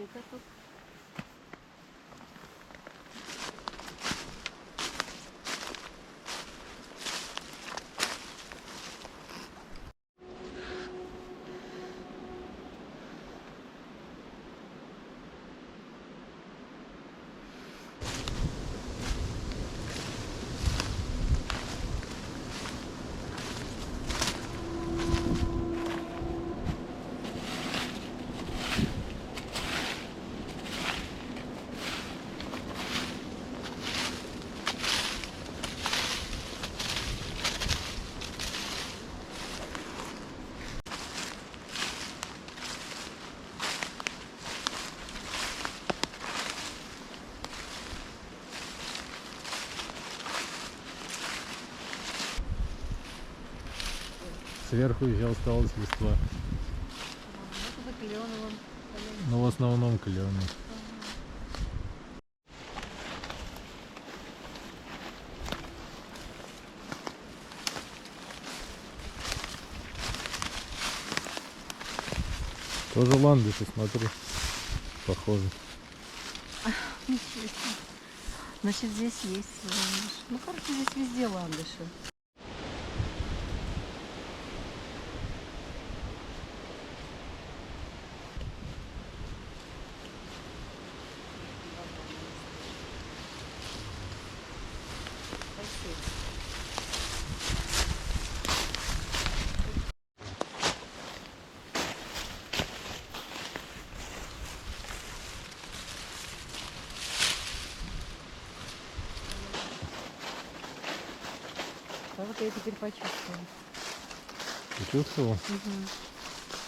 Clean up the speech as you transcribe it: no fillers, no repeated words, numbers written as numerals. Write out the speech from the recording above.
открыто тут. Сверху еще осталась листва. Вот это кленовым. Но в основном клены. Тоже ландыши, смотри. Похоже. Ничего себе. Значит, здесь есть ландыш. Ну, короче, здесь везде ландыши. А вот я теперь почувствовала. Ты чувствовал? Угу.